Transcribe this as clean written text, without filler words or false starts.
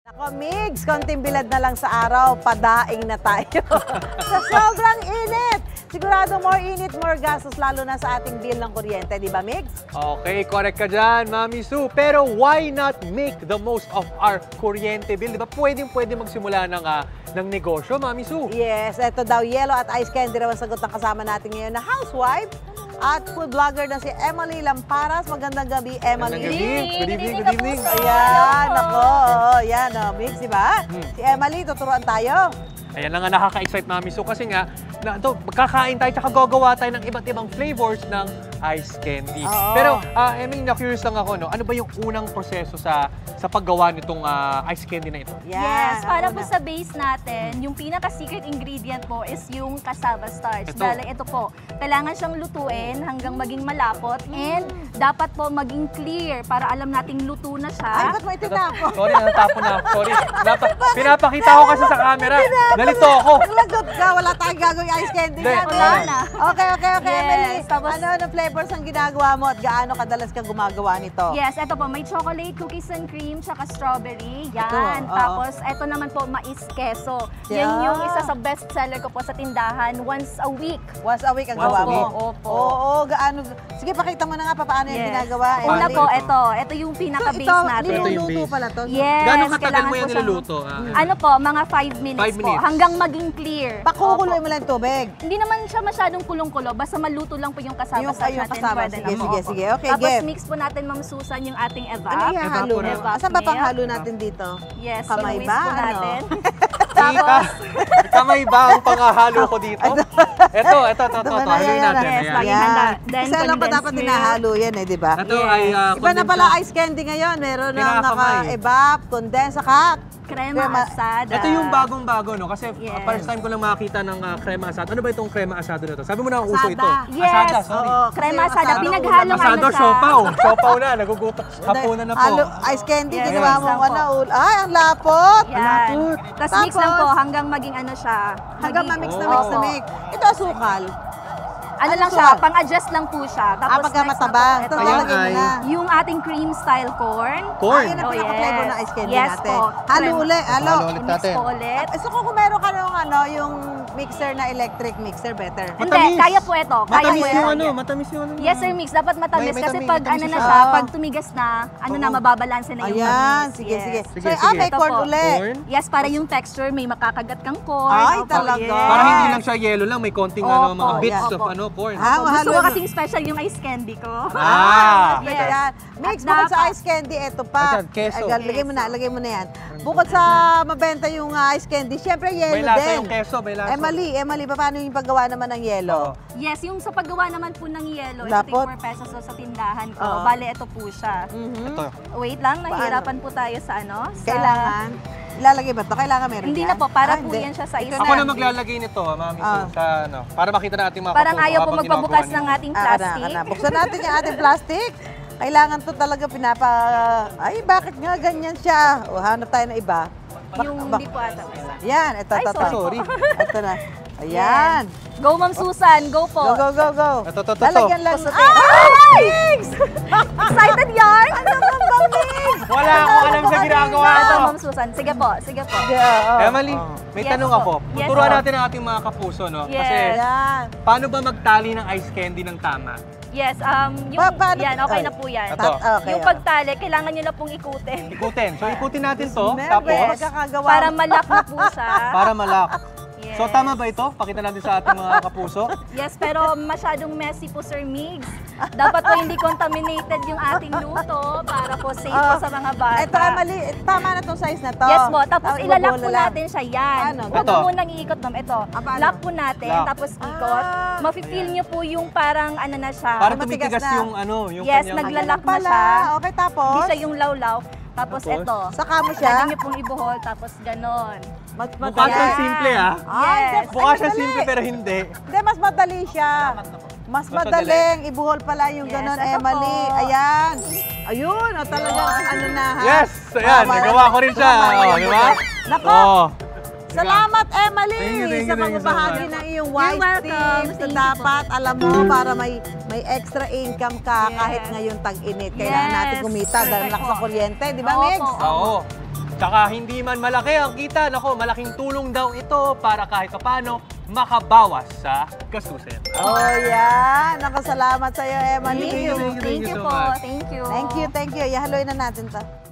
Ako, Migs, konting bilad na lang sa araw, padaing na tayo. Sa sobrang init. Sigurado more init, more gastos, lalo na sa ating bill ng kuryente, di ba, Migs? Okay, correct ka dyan, Mami Sue. Pero why not make the most of our kuryente bill? Di ba pwede magsimula ng negosyo, Mami Sue? Yes, eto daw, yellow at ice candy raw ang sagot ng kasama natin ngayon na housewife at food vlogger na si Emily Lamparas. Magandang gabi, Emily. Good evening. Ayan, ako. Yan, Migs, di ba? Si Emily, tuturuan tayo. Ayan na nga, nakaka-excite, Mami Sue, kasi nga, magkakain tayo tsaka gagawa tayo ng iba't ibang flavors ng ice candy. Oo. Pero, Emily, na-curious lang ako, no? Ano ba yung unang proseso sa paggawa nitong ice candy na ito? Yes, para po sa base natin, yung pinaka-secret ingredient po is yung cassava starch. Ito. Dahil ito po, kailangan siyang lutuin hanggang maging malapot and dapat po maging clear para alam nating luto na Ay, siya. ba't may tinapo? Sorry, natapon na ako. Sorry. Pinapakita ko kasi sa camera. Nalito ako. Lagot ka, wala tayong gagawin ice candy. Hindi. Yan, Wala eh. na. Okay, Yes, Emily. tapos- Ano flavors ang ginagawa mo at gaano kadalas kang gumagawa nito? Yes, ito po, may chocolate, cookies and cream, tsaka strawberry. Yan. Ito, oo. Tapos, ito naman po, mais queso. Yan Yeah. yung isa sa best seller ko po sa tindahan once a week. Once a week ang Once gawa a mo? week. Opo. Oo, gaano. Sige, pakita mo na nga paano yung ginagawa. Una Emily. po, ito yung pinaka-base ito, natin. Ito yung niluluto base. pala to. Yes, Gano'ng katagal kailangan mo po yan siyang- niluluto? Ano po, mga 5 minutes, 5 po, minutes. hanggang maging clear. Pakukuloy Opo. mo lang yung tubig. Hindi naman siya masyadong kulong-kulo, basta maluto lang po yung kasama Yung starch natin. kasama. Pwede Sige, na po. sige, Opo. sige. Okay, Tapos game. mix po natin, Ma'am Susan, yung ating evap. Ano ihahalo na? Evap Asan ba pang milk. halo natin dito? Yes, Kamay yung whisk ba? po Ano? natin. Ika, kamay ba ang pangahalo ko dito? Ito. Haluin natin. Yes, Ayan. lagi handa. Then, Kasi alam ko condensed dapat milk. hinahalo yan eh, di ba? Ito ay Iba na pala ice candy ngayon. Meron ng Kinakamay. naka-evap, condense, saka Crema asada. Ito yung bagong-bago, no? Kasi Yes. first time ko lang makakita ng crema asado. Ano ba itong crema asado na to? Sabi mo na ang uso ito. Asada. Yes. Asada, sorry. Oo. Crema Kasi asada. asado, Pinaghalong Asado, ano siya. siopaw. Siopaw na, nagugutok. Hapunan na po. Halo, ice candy, Yes, ginawa yes mo lang po. Ay, ang lapot! Yan. Tapos mix lang Tapos? po hanggang maging ano siya. Hanggang maging- ma-mix na mix na Opo. mix. Ito asukal. Ano lang suka? siya, pang-adjust lang po siya. Tapos Pagka next mataba, na ito po, Ayan lalagay mo ay- na. yung ating cream style corn. Corn. Ayun ang Oh, pinaka-flavor yes. na ice candy Yes natin. po. Halo Crema. ulit, halo. Halo ulit Mix natin. po ulit. So kung meron ka yung mixer na electric mixer, better. Hindi, Matamis. kaya po ito. Kaya Matamis po yung ito. ano, matamis yung ano. Yes sir, mix. Dapat matamis. May Kasi tamis- pag matamis ano na siya. siya, Oo. pag tumigas na, ano na, mababalanse na yung Ayan, matamis. sige, Yes. sige. Sige, So, sige. may Ito corn po. ulit. Corn. Yes, para yung texture, may makakagat kang corn. Ay, Opo, talaga. yes. Para hindi lang siya yellow lang, may konting ano, mga Opo, bits yan. of ano, corn. Ha? Gusto Halo ko mo. kasing special yung ice candy ko. Ah! Yes. Yes. Yan. Mix At bukod sa dapat- ice candy, ito pa. Ayan, queso. Ayan, lagay mo na yan. Bukod sa mabenta yung ice candy, syempre May yellow lasa din. yung keso, may lasa. Emily, paano yung paggawa naman ng yellow? Yes, yung sa paggawa naman po ng yellow, ito Lapot. yung 4 pesos sa tindahan ko. Oo. Bale, ito po siya. Ito. Wait lang, nahihirapan po tayo sa ano? Sa... Kailangan? Ilalagay ba ito? Kailangan meron Hindi yan? na po, para Ah, po hindi. yan siya sa Ito isa. Ako na maglalagay nito, Mami Sue, sa ano, para makita natin mga Parang kapuso ayaw po habang magpabukas ginagawa ng niyo. ating Ah, plastic. Buksan natin yung ating plastic. Kailangan to talaga Ay, bakit nga ganyan siya? O, hanap tayo na iba. Yung hindi po ata. Yan, ito, Ay, ito. sorry. Ito na. Ayan. Go, Ma'am Susan. Go po. Go. Ito. Lalagyan lang natin. Ay! Excited yarn? Ano bang bamig? Wala akong alam sa ginagawa Ito, ito. Ma'am Susan. Sige po, sige po. Emily, may Yes tanong po. ako. Yes Tuturuan po. natin ang ating mga kapuso, no? Yes. Kasi, Ayan. paano ba magtali ng ice candy ng tama? Yes, yung, Paano- yan, okay ay. na po yan. Ito. Okay. Yung pagtali, kailangan nyo na pong ikutin. Ikutin. So, ikutin natin to. Meron Tapos, pagkakagawa. Para malak na po siya. para malak. Yes. So, tama ba ito? Pakita natin sa ating mga kapuso. Yes, pero masyadong messy po, Sir Migs. Dapat po hindi contaminated yung ating luto para po safe po sa mga bata. Ito, Emily, tama na itong size na to. Yes po, tapos ilalak po ibubulo lang. natin siya yan. Paano? Huwag Ito. mo munang iikot, ma'am. Ito, paano? lock po natin, Lock. tapos ikot. Mafe-feel nyo po yung parang ano na siya. Para matigas tumitigas na. yung ano, yung Yes, kanyang... naglalak na Pala. siya. Okay, tapos? Hindi siya yung lawlaw. Tapos Tapos? ito. Saka mo siya? Lagyan nyo pong ibuhol, tapos ganon. Mukha siyang simple, ah. Yes. Mukha siyang simple, pero hindi. Hindi, mas madali siya. Mas madaling. Ibuhol pala yung Yes, ganon, ito Emily. po. Ayan. Ayun, talagang ano na ha. Yes! Ayan, nagawa ko rin siya. Oh, di ba? Nako, Oh. salamat Emily Thank you sa so pagbabahagi much. ng iyong You're wise welcome. tips na Thank you dapat alam mo para may extra income ka Yes. kahit ngayon tag-init. Kailangan Yes, natin kumita dahil correct lakas sa po. kuryente, di ba, Oo Migs? po. Oo. Tsaka hindi man malaki ang kita, nako, malaking tulong daw ito para kahit paano makabawas sa gastusin. Oh, yan. Nakasalamat sa'yo, Emily. Thank you. Thank you Thank you so po. much. Thank you. Thank you, thank you. Ihaloy na natin to.